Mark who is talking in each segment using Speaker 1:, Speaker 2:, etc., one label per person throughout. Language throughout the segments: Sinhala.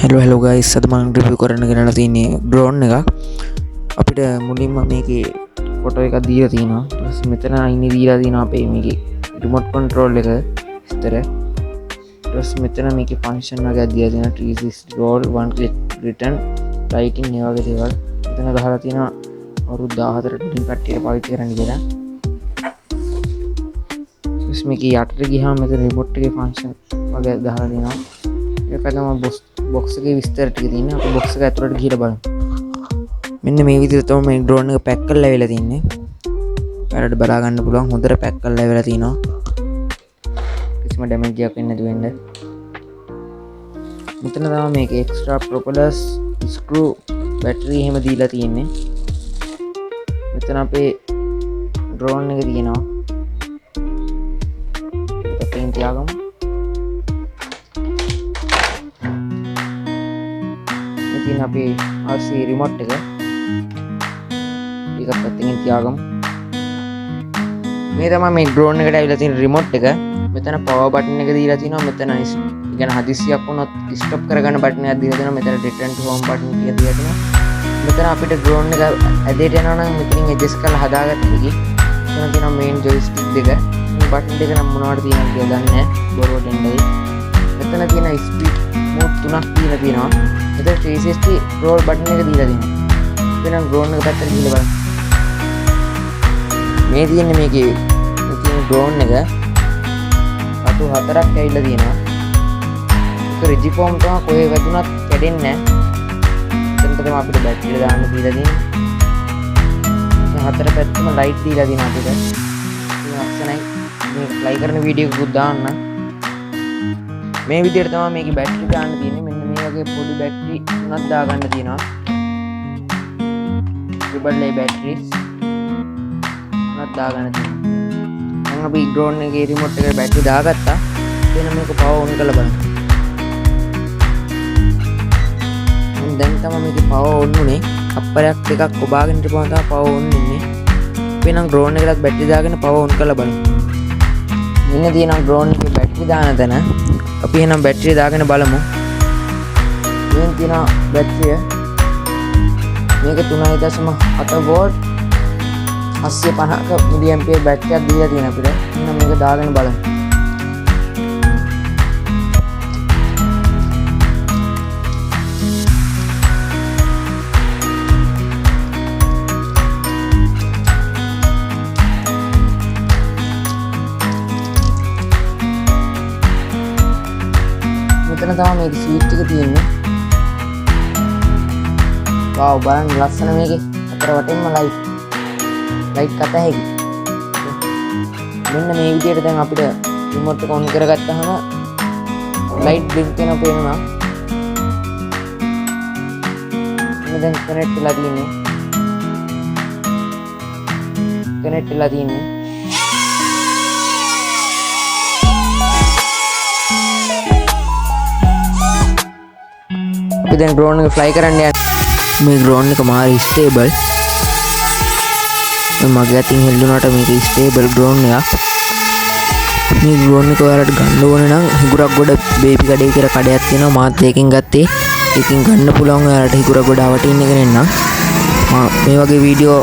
Speaker 1: hello guys අද මම රිවිව් කරන්න ගෙනලා තියෙන්නේ drone එකක් අපිට මුලින්ම මේකේ ෆොටෝ එකක් දීලා තියෙනවා ඊට පස්සේ මෙතන ඉන්නේ දීලා තියෙනවා අපේ මේකේ රිමෝට් කන්ට්‍රෝල් එක විස්තර ඊට පස්සේ මෙතන මේකේ ෆන්ක්ෂන් වගේ දීලා තියෙනවා 360 roll one click return lighting ඒ වගේ දේවල් මෙතන ගහලා තියෙනවා අවුරුදු 14ට උඩින් කට්ටියට පාවිච්චි කරන්න කියලා ඊට මේකේ යටට ගියාම මෙතන රිමෝට් එකේ ෆන්ක්ෂන් වගේ දාලා තියෙනවා ඒක තමයි box එකේ විස්තර ටික තියෙන්නේ අපි box එක ඇතුළට ගිහලා බලමු මෙන්න මේ විදිහට තමයි මේ drone එක පැක් කරලා වෙලා තින්නේ ඔයාලට බලා ගන්න පුළුවන් හොඳට පැක් කරලා වෙලා තිනවා කිසිම ඩැමේජ් එකක් වෙන්නේ නැති වෙන්න මෙතන තමයි මේකේ extra propellers screw battery එහෙම දීලා තියෙන්නේ මෙතන අපේ drone එක තියෙනවා පැත්තෙන් තියාගමු ඉතින් අපි RC remote එක ඒක පැත්තකින් තියාගමු මේ තමයි මේ drone එකට ඇවිල්ලා තියෙන remote එක මෙතන power button එක දීලා තිනවා මෙතන يعني හදිස්සියක් වුණොත් stop කරගන්න button එකක් දීලා තිනවා මෙතන return to home button එක දීලා තිනවා මෙතන අපිට drone එක ඇදේට යනවා නම් මෙතනින් adjust කරලා හදාගන්න හැකි මෙතන තියෙනවා main joystick දෙක මේ button දෙක නම් මොනවද තියෙනවද කියලා දන්නේ නැහැ බොරුවට එන්නේ මෙතන තියෙන speed mode තුනක් දීලා තියෙනවා මෙතන 360 roll button එක දීලා තියෙනවා එතන drone එක පැත්තට ගිහලා බලන්න මේ තියෙන්නේ මේකේ drone එක අතු හතරක් ඇවිල්ලා තියෙනවා ඒක රිජි ෆෝම් තමයි කොහේ වැදුනත් කැඩෙන්නේ නැහැ එතන තමයි අපිට බැටරිය දාන්න දීලා තියෙන්නේ මේ හතර පැත්තම ලයිට් දීලා තියෙනවා අපිට ඉතින් ලස්සනයි මේ ප්ලයි කරන වීඩියෝ එකකුත් දාන්න මේ විදිහට තමයි මේකේ බැටරි දාන්න තියෙන්නේ මෙන්න මේ වගේ පොඩි බැටරි තුනක් දාගන්න තියෙනවා ට්‍රිපල් A බැටරිස් තුනක් දාගන්න තියෙනවා දැන් අපි drone එකේ remote එකේ බැටරි දාගත්තා එහෙනම් මේක power on කරලා බලන්න දැන් තමයි මේකේ power on උනේ අප්පරයක් දෙකක් ඔබාගෙන ඉඳපුවම තමයි power on වෙන්නේ අපි නම් drone එකකට බැටරි දාගෙන power on කරලා බලමු මෙන්න තියෙනවා drone එකේ බැටරි දාන තැන අපි එහෙනම් බැටරිය දාගෙන බලමු මෙන්න තියෙනවා බැටරිය මේක 3.7 වෝල්ට් 850ක මිලි ඇම්පියර් බැටරියක් දීලා තියෙනවා අපිට එහෙනම් මේක දාගෙන බලමු මෙතන තමයි මේක ස්විච් එක තියෙන්නේ. वाव බලන්න ලස්සන මේකේ අතර වටින්ම ලයිට් කත හැකි. මෙන්න මේ විදිහට දැන් අපිට රිමෝට් එක ඔන් කරගත්තාම ලයිට් බ්ලින්ක් වෙනවා පේනවා. මේ දැන් කනෙක්ට් වෙලා තියෙන්නේ. කනෙක්ට් වෙලා තියෙන්නේ. අපි දැන් drone එක fly කරන්න යනවා මේ drone එක මාරි stable මගේ අතින් හෙල්ලුණාට මේක stable drone එකක් මේ drone එක ඔයාලට ගන්න ඕන නම් හිඟුරක් ගොඩ බේබි කඩේ කියලා කඩයක් තියෙනවා මාත් ඒකෙන් ගත්තේ ඒකෙන් ගන්න පුළුවන් ඔයාලට හිඟුරක් ගොඩ අවටින් එක නෙන්න මේ වගේ වීඩියෝ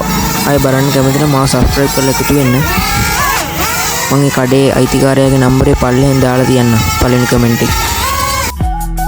Speaker 1: ආයෙ බලන්න කැමති නම් මාව subscribe කරලා එකතු වෙන්න මම මේ කඩේ අයිතිකාරයාගේ නම්බරේ පල්ලෙන් දාලා තියන්න පළවෙනි කමෙන්ට් එකේ